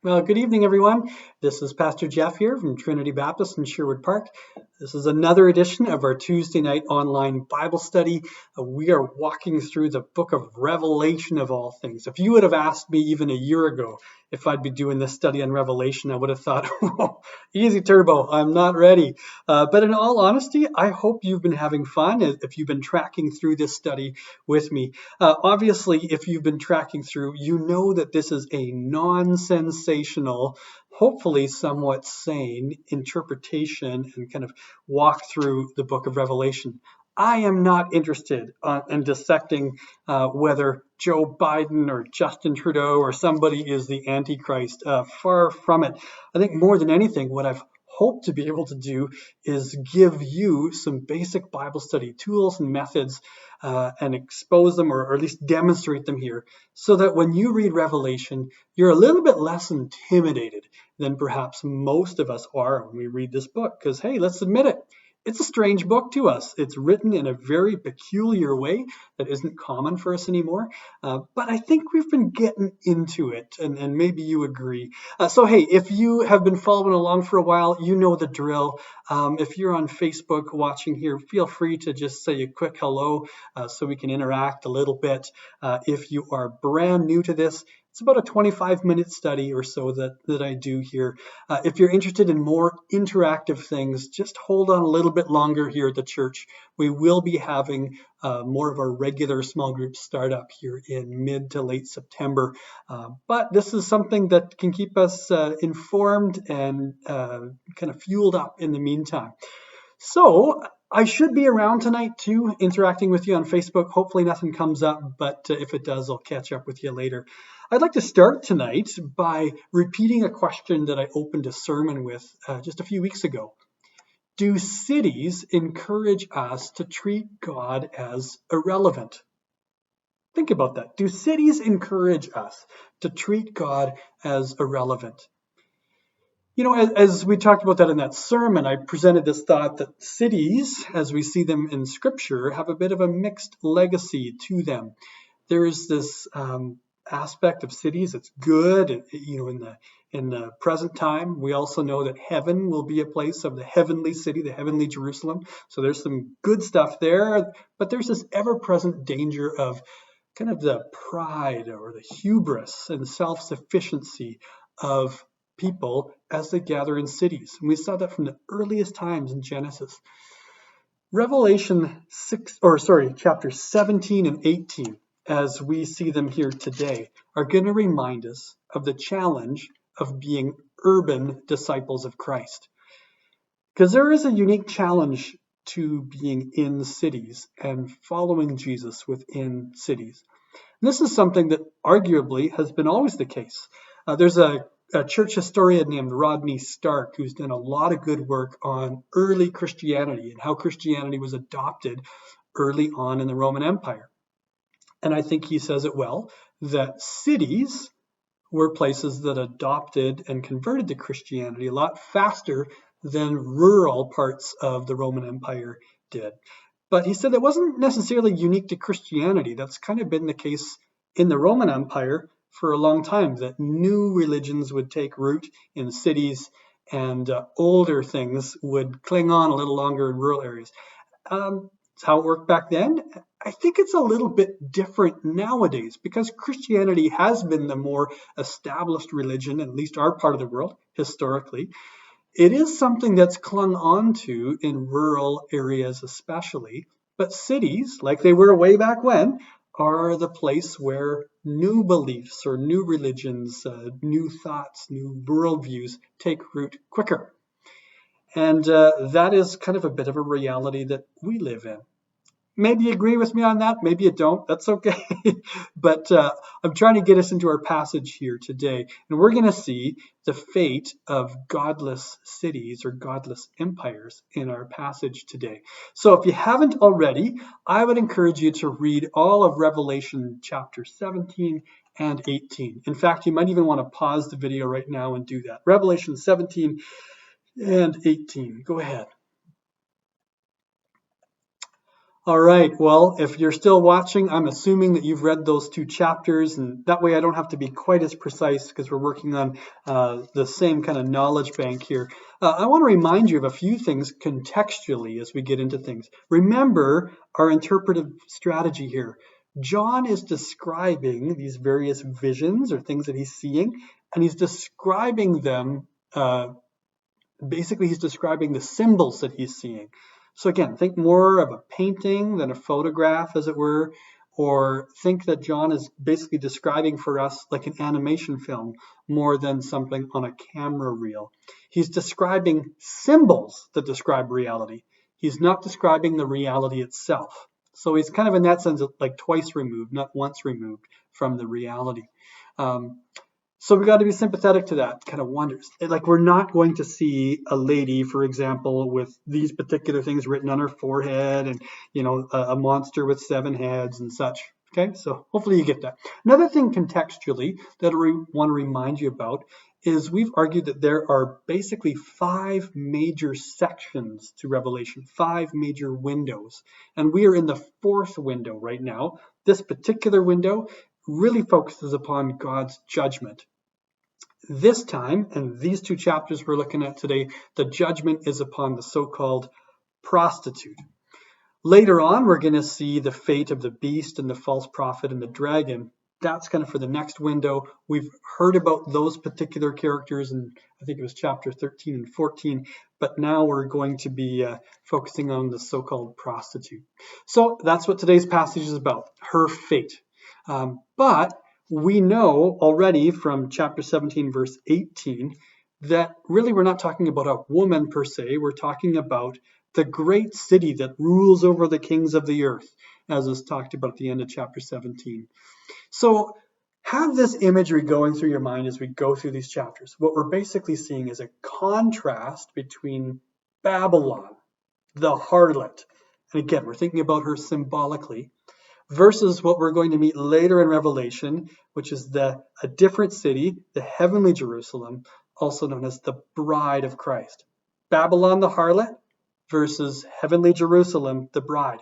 Well, good evening, everyone. This is Pastor Jeff here from Trinity Baptist in Sherwood Park. This is another edition of our Tuesday night online Bible study. We are walking through the book of Revelation of all things. If you would have asked me even a year ago if I'd be doing this study on Revelation, I would have thought, oh, easy turbo, I'm not ready. But in all honesty, I hope you've been having fun if you've been tracking through this study with me. Obviously, if you've been tracking through, you know that this is a non-sensational, hopefully somewhat sane interpretation and kind of walk through the book of Revelation. I am not interested in dissecting whether Joe Biden or Justin Trudeau or somebody is the Antichrist. Far from it. I think more than anything, what I've hoped to be able to do is give you some basic Bible study tools and methods and expose them or at least demonstrate them here so that when you read Revelation, you're a little bit less intimidated than perhaps most of us are when we read this book. Because, hey, let's admit it, it's a strange book to us. It's written in a very peculiar way that isn't common for us anymore. But I think we've been getting into it, and maybe you agree. So, hey, if you have been following along for a while, you know the drill. If you're on Facebook watching here, feel free to just say a quick hello so we can interact a little bit. If you are brand new to this, it's about a 25-minute study or so that I do here. If you're interested in more interactive things, just hold on a little bit longer here at the church. We will be having more of our regular small groups start up here in mid to late September. But this is something that can keep us informed and kind of fueled up in the meantime. So I should be around tonight too, interacting with you on Facebook. Hopefully nothing comes up, but if it does, I'll catch up with you later. I'd like to start tonight by repeating a question that I opened a sermon with just a few weeks ago. Do cities encourage us to treat God as irrelevant? Think about that. Do cities encourage us to treat God as irrelevant? You know, as we talked about that in that sermon, I presented this thought that cities, as we see them in Scripture, have a bit of a mixed legacy to them. There is this aspect of cities that's good, you know, in the present time. We also know that heaven will be a place of the heavenly city, the heavenly Jerusalem. So there's some good stuff there, but there's this ever-present danger of kind of the pride or the hubris and self-sufficiency of people as they gather in cities. And we saw that from the earliest times in Genesis. Chapter 17 and 18, as we see them here today, are going to remind us of the challenge of being urban disciples of Christ. Because there is a unique challenge to being in cities and following Jesus within cities. And this is something that arguably has been always the case. There's a church historian named Rodney Stark who's done a lot of good work on early Christianity and how Christianity was adopted early on in the Roman Empire. And I think he says it well, that cities were places that adopted and converted to Christianity a lot faster than rural parts of the Roman Empire did. But he said that wasn't necessarily unique to Christianity. That's kind of been the case in the Roman Empire for a long time, that new religions would take root in cities and older things would cling on a little longer in rural areas. That's how it worked back then. I think it's a little bit different nowadays because Christianity has been the more established religion, at least our part of the world, historically. It is something that's clung on to in rural areas especially, but cities, like they were way back when, are the place where new beliefs or new religions, new thoughts, new worldviews take root quicker. And that is kind of a bit of a reality that we live in. Maybe you agree with me on that, maybe you don't, that's okay. But I'm trying to get us into our passage here today. And we're going to see the fate of godless cities or godless empires in our passage today. So if you haven't already, I would encourage you to read all of Revelation chapter 17 and 18. In fact, you might even want to pause the video right now and do that. Revelation 17 and 18. Go ahead. All right. Well, if you're still watching, I'm assuming that you've read those 2 chapters, and that way I don't have to be quite as precise because we're working on the same kind of knowledge bank here. I want to remind you of a few things contextually as we get into things. Remember our interpretive strategy here. John is describing these various visions or things that he's seeing, and he's describing them. Basically, he's describing the symbols that he's seeing. So again, think more of a painting than a photograph, as it were, or think that John is basically describing for us like an animation film more than something on a camera reel. He's describing symbols that describe reality. He's not describing the reality itself. So he's kind of in that sense like twice removed, not once removed from the reality. So we got to be sympathetic to that kind of wonders. Like we're not going to see a lady, for example, with these particular things written on her forehead and, a monster with 7 heads and such. Okay, so hopefully you get that. Another thing contextually that we want to remind you about is we've argued that there are basically 5 major sections to Revelation, 5 major windows. And we are in the 4th window right now. This particular window really focuses upon God's judgment. This time, and these 2 chapters we're looking at today, the judgment is upon the so-called prostitute. Later on, we're going to see the fate of the beast and the false prophet and the dragon. That's kind of for the next window. We've heard about those particular characters, and I think it was chapter 13 and 14, but now we're going to be focusing on the so-called prostitute. So that's what today's passage is about, her fate. But we know already from chapter 17, verse 18, that really we're not talking about a woman per se. We're talking about the great city that rules over the kings of the earth, as is talked about at the end of chapter 17. So have this imagery going through your mind as we go through these chapters. What we're basically seeing is a contrast between Babylon, the harlot, and again, we're thinking about her symbolically, versus what we're going to meet later in Revelation, which is a different city, the heavenly Jerusalem, also known as the bride of Christ. Babylon the harlot versus heavenly Jerusalem, the bride.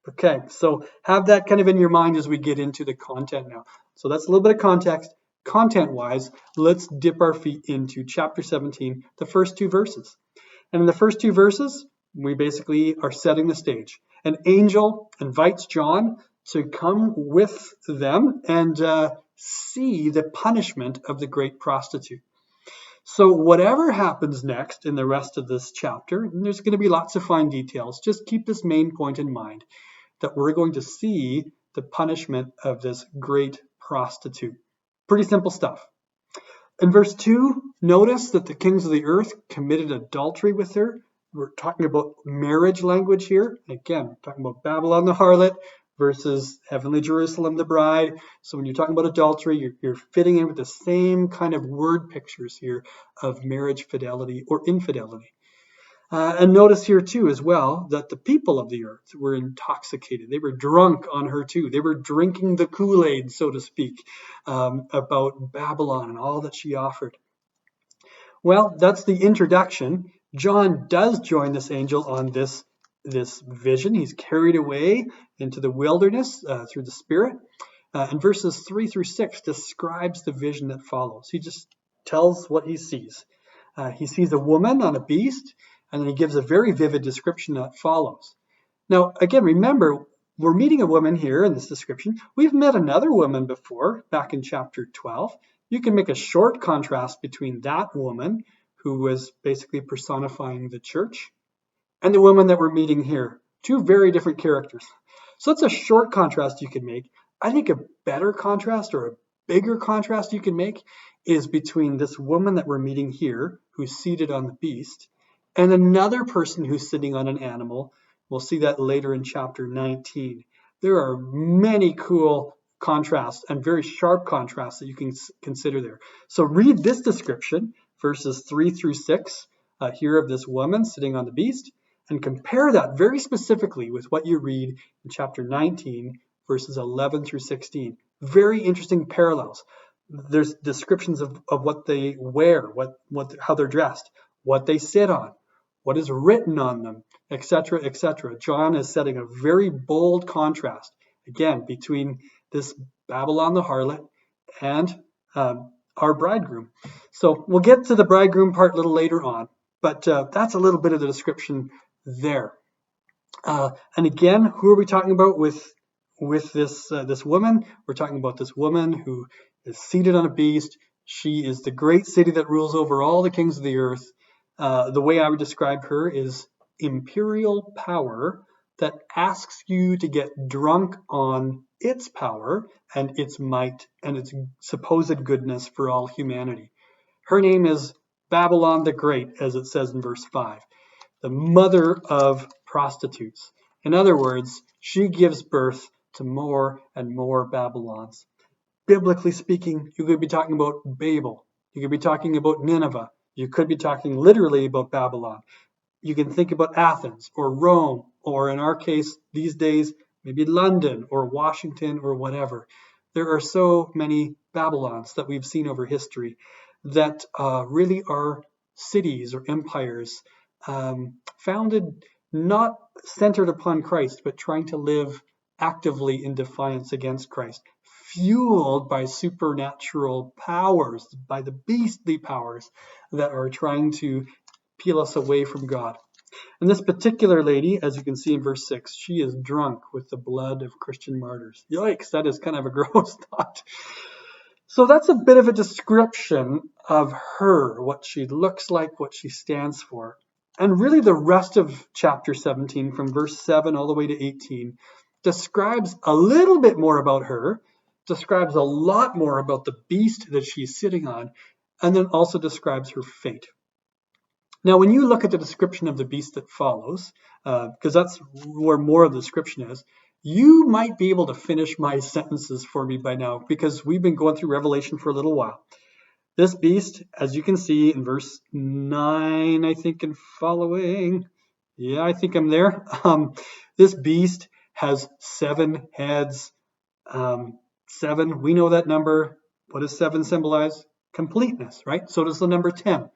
Okay, so have that kind of in your mind as we get into the content now. So that's a little bit of context. Content-wise, let's dip our feet into chapter 17, the first 2 verses. And in the first 2 verses, we basically are setting the stage. An angel invites John to come with them and see the punishment of the great prostitute. So whatever happens next in the rest of this chapter, and there's going to be lots of fine details, just keep this main point in mind, that we're going to see the punishment of this great prostitute. Pretty simple stuff. In verse 2, notice that the kings of the earth committed adultery with her. We're talking about marriage language here. Again, we're talking about Babylon the harlot versus heavenly Jerusalem the bride. So when you're talking about adultery, you're fitting in with the same kind of word pictures here of marriage fidelity or infidelity. And notice here too as well that the people of the earth were intoxicated. They were drunk on her too. They were drinking the Kool-Aid, so to speak, about Babylon and all that she offered. Well, that's the introduction. John does join this angel on this vision. He's carried away into the wilderness through the Spirit. And verses 3 through 6 describes the vision that follows. He just tells what he sees. He sees a woman on a beast, and then he gives a very vivid description that follows. Now, again, remember, we're meeting a woman here in this description. We've met another woman before, back in chapter 12. You can make a short contrast between that woman, who was basically personifying the church, and the woman that we're meeting here. 2 very different characters. So that's a short contrast you can make. I think a better contrast or a bigger contrast you can make is between this woman that we're meeting here, who's seated on the beast, and another person who's sitting on an animal. We'll see that later in chapter 19. There are many cool contrasts and very sharp contrasts that you can consider there. So read this description, verses 3 through 6, here of this woman sitting on the beast, and compare that very specifically with what you read in chapter 19, verses 11 through 16. Very interesting parallels. There's descriptions of what they wear, how they're dressed, what they sit on, what is written on them, etc., etc. John is setting a very bold contrast, again, between this Babylon the harlot and our bridegroom. So we'll get to the bridegroom part a little later on, but that's a little bit of the description there. And again, who are we talking about with this woman? We're talking about this woman who is seated on a beast. She is the great city that rules over all the kings of the earth. The way I would describe her is imperial power that asks you to get drunk on its power and its might and its supposed goodness for all humanity. Her name is Babylon the Great, as it says in verse 5, the mother of prostitutes. In other words, she gives birth to more and more Babylons. Biblically speaking, you could be talking about Babel. You could be talking about Nineveh. You could be talking literally about Babylon. You can think about Athens or Rome, or in our case these days, maybe London or Washington or whatever. There are so many Babylons that we've seen over history that really are cities or empires founded not centered upon Christ, but trying to live actively in defiance against Christ, fueled by supernatural powers, by the beastly powers that are trying to peel us away from God. And this particular lady, as you can see in verse 6, she is drunk with the blood of Christian martyrs. Yikes, that is kind of a gross thought. So that's a bit of a description of her, what she looks like, what she stands for. And really the rest of chapter 17, from verse 7 all the way to 18, describes a little bit more about her, describes a lot more about the beast that she's sitting on, and then also describes her fate. Now, when you look at the description of the beast that follows, because that's where more of the description is, you might be able to finish my sentences for me by now, because we've been going through Revelation for a little while. This beast, as you can see in verse 9, I think, and following, yeah, I think I'm there. This beast has 7 heads. 7, we know that number. What does 7 symbolize? Completeness, right? So does the number 10.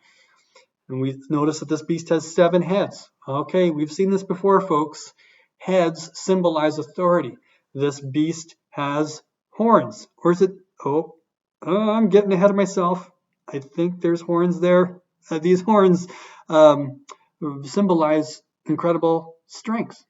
And we notice that this beast has 7 heads. Okay, we've seen this before, folks. Heads symbolize authority. This beast has horns. Or is it, I'm getting ahead of myself. I think there's horns there. These horns symbolize incredible strength.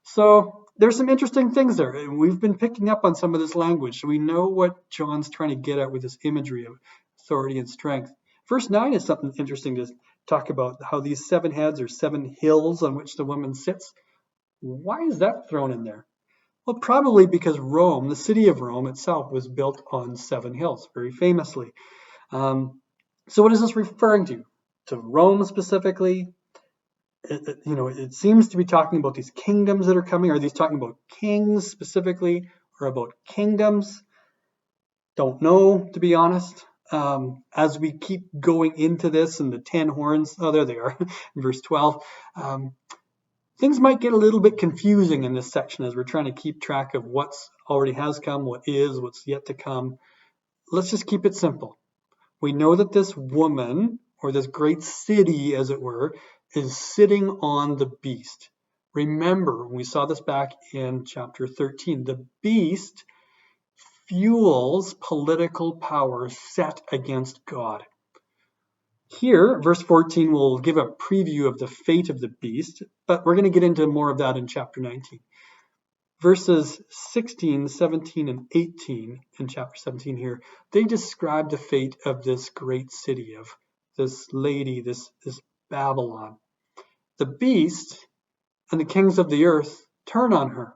So there's some interesting things there. And we've been picking up on some of this language. So we know what John's trying to get at with this imagery of authority and strength. Verse 9 is something interesting to talk about, how these 7 heads are 7 hills on which the woman sits. Why is that thrown in there? Well, probably because Rome, the city of Rome itself, was built on 7 hills, very famously. So what is this referring to? To Rome specifically? It seems to be talking about these kingdoms that are coming. Are these talking about kings specifically, or about kingdoms? Don't know, to be honest. As we keep going into this and the 10 horns, there they are, in verse 12, things might get a little bit confusing in this section as we're trying to keep track of what's already has come, what is, what's yet to come. Let's just keep it simple. We know that this woman, or this great city, as it were, is sitting on the beast. Remember, we saw this back in chapter 13. The beast fuels political power set against God. Here, verse 14 will give a preview of the fate of the beast, but we're going to get into more of that in chapter 19. Verses 16, 17, and 18 in chapter 17 here, they describe the fate of this great city, of this lady, this Babylon. The beast and the kings of the earth turn on her.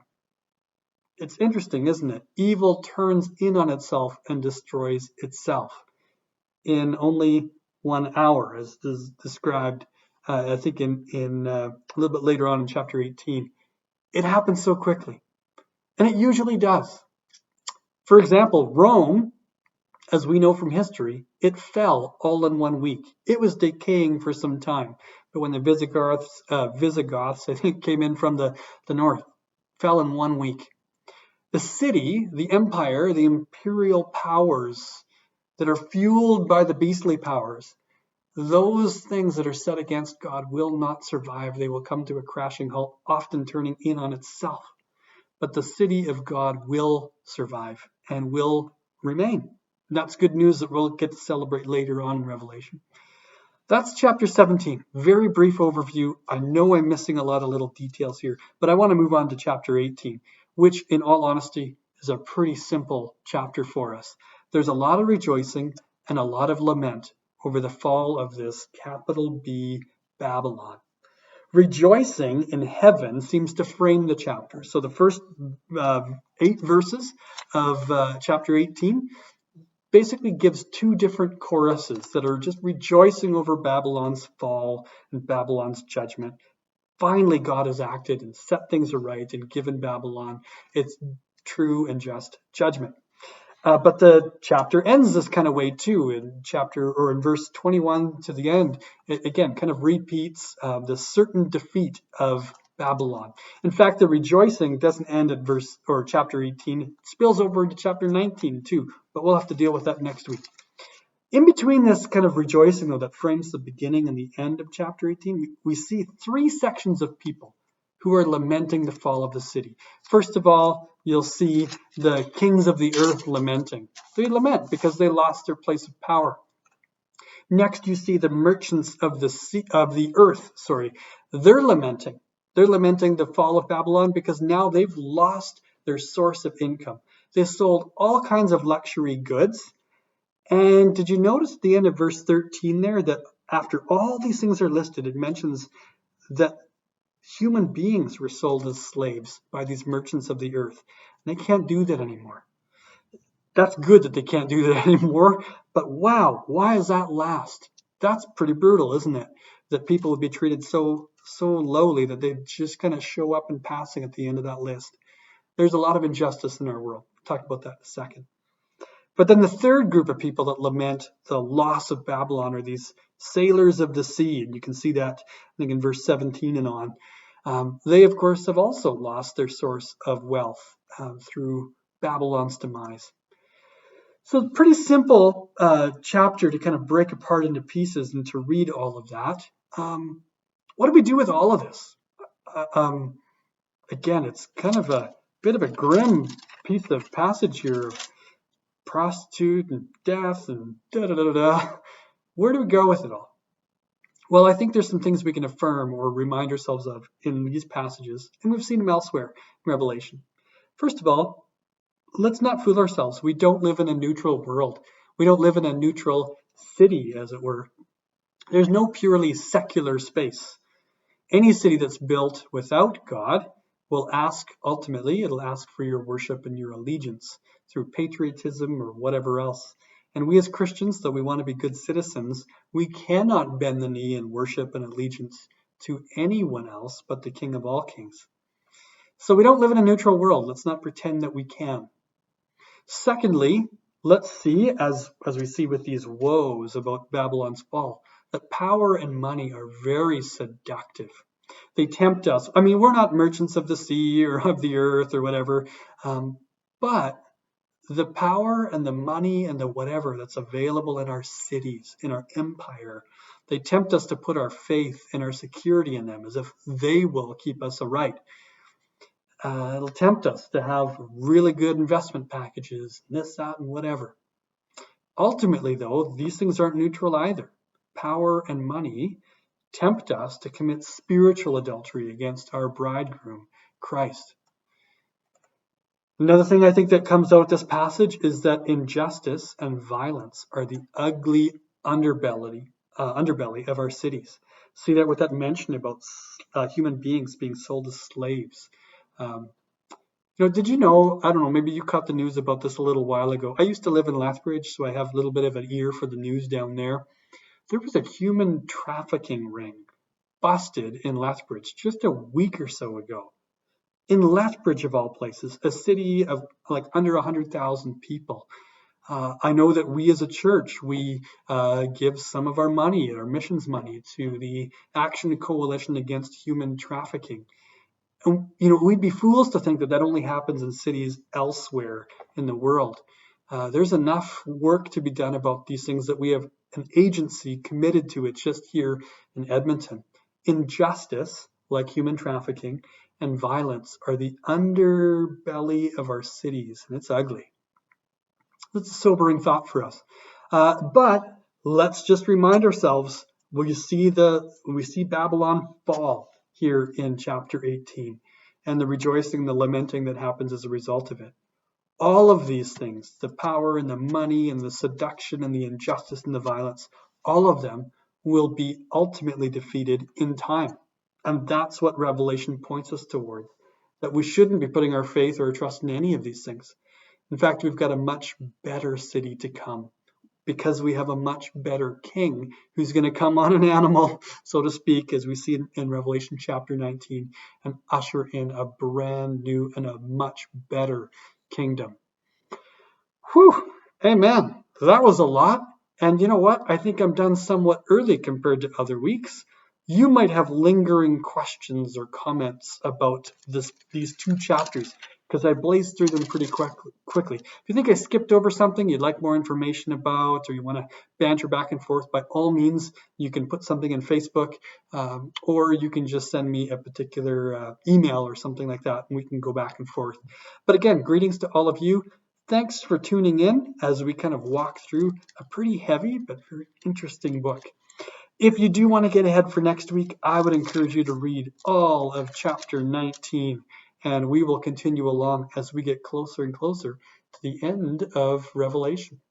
It's interesting, isn't it? Evil turns in on itself and destroys itself in only 1 hour, as is described, I think, in a little bit later on in chapter 18. It happens so quickly, and it usually does. For example, Rome, as we know from history, it fell all in 1 week. It was decaying for some time, but when the Visigoths, I think, came in from the north, fell in 1 week. The city, the empire, the imperial powers that are fueled by the beastly powers Those things that are set against God will not survive. They will come to a crashing halt, often turning in on itself. But the city of God will survive and will remain. And that's good news that we'll get to celebrate later on in Revelation. That's chapter 17. Very brief overview. I know I'm missing a lot of little details here, but I want to move on to chapter 18, which in all honesty is a pretty simple chapter for us. There's a lot of rejoicing and a lot of lament over the fall of this capital B Babylon. Rejoicing in heaven seems to frame the chapter. So the first 8 verses of chapter 18 basically gives 2 different choruses that are just rejoicing over Babylon's fall and Babylon's judgment. Finally, God has acted and set things aright and given Babylon its true and just judgment. But the chapter ends this kind of way too. In verse 21 to the end, it again kind of repeats the certain defeat of Babylon. In fact, the rejoicing doesn't end at chapter 18. It spills over into chapter 19 too, but we'll have to deal with that next week. In between this kind of rejoicing, though, that frames the beginning and the end of chapter 18, we see 3 sections of people who are lamenting the fall of the city. First of all, you'll see the kings of the earth lamenting. They lament because they lost their place of power. Next, you see the merchants of the earth. They're lamenting. They're lamenting the fall of Babylon because now they've lost their source of income. They sold all kinds of luxury goods. And did you notice at the end of verse 13 there that after all these things are listed, it mentions that human beings were sold as slaves by these merchants of the earth. They can't do that anymore. That's good that they can't do that anymore, but wow, why does that last? That's pretty brutal, isn't it? That people would be treated so lowly that they just kind of show up in passing at the end of that list. There's a lot of injustice in our world. We'll talk about that in a second. But then the third group of people that lament the loss of Babylon are these sailors of the sea. And you can see that, I think, in verse 17 and on. They, of course, have also lost their source of wealth through Babylon's demise. So pretty simple chapter to kind of break apart into pieces and to read all of that. What do we do with all of this? Again, it's kind of a bit of a grim piece of passage here of prostitute and death and da-da-da-da-da. Where do we go with it all? Well, I think there's some things we can affirm or remind ourselves of in these passages, and we've seen them elsewhere in Revelation. First of all, let's not fool ourselves. We don't live in a neutral world. We don't live in a neutral city, as it were. There's no purely secular space. Any city that's built without God will ultimately, it'll ask for your worship and your allegiance through patriotism or whatever else. And we as Christians, though we want to be good citizens, we cannot bend the knee in worship and allegiance to anyone else but the King of all kings. So we don't live in a neutral world. Let's not pretend that we can. Secondly, let's see, as we see with these woes about Babylon's fall, that power and money are very seductive. They tempt us. I mean, we're not merchants of the sea or of the earth or whatever, but the power and the money and the whatever that's available in our cities, in our empire, they tempt us to put our faith and our security in them as if they will keep us aright. It'll tempt us to have really good investment packages, this, that, and whatever. Ultimately, though, these things aren't neutral either. Power and money tempt us to commit spiritual adultery against our bridegroom, Christ. Another thing I think that comes out of this passage is that injustice and violence are the ugly underbelly of our cities. See that with that mention about human beings being sold as slaves. Did you know, I don't know, maybe you caught the news about this a little while ago. I used to live in Lethbridge, so I have a little bit of an ear for the news down there. There was a human trafficking ring busted in Lethbridge just a week or so ago. In Lethbridge, of all places, a city of like under 100,000 people. I know that we as a church, we give some of our money, our missions money, to the Action Coalition Against Human Trafficking. And, we'd be fools to think that only happens in cities elsewhere in the world. There's enough work to be done about these things that we have an agency committed to it just here in Edmonton. Injustice, like human trafficking, and violence are the underbelly of our cities, and it's ugly. That's a sobering thought for us. But let's just remind ourselves, we see Babylon fall here in chapter 18, and the rejoicing, the lamenting that happens as a result of it. All of these things, the power and the money and the seduction and the injustice and the violence, all of them will be ultimately defeated in time. And that's what Revelation points us toward, that we shouldn't be putting our faith or our trust in any of these things. In fact, we've got a much better city to come because we have a much better king who's going to come on an animal, so to speak, as we see in Revelation chapter 19, and usher in a brand new and a much better kingdom. Whew, amen. That was a lot. And you know what? I think I'm done somewhat early compared to other weeks. You might have lingering questions or comments about these two chapters, because I blazed through them pretty quickly. If you think I skipped over something you'd like more information about, or you want to banter back and forth, by all means, you can put something in Facebook, or you can just send me a particular email or something like that, and we can go back and forth. But again, greetings to all of you. Thanks for tuning in as we kind of walk through a pretty heavy but very interesting book. If you do want to get ahead for next week, I would encourage you to read all of chapter 19, and we will continue along as we get closer and closer to the end of Revelation.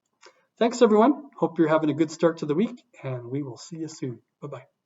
Thanks, everyone. Hope you're having a good start to the week, and we will see you soon. Bye-bye.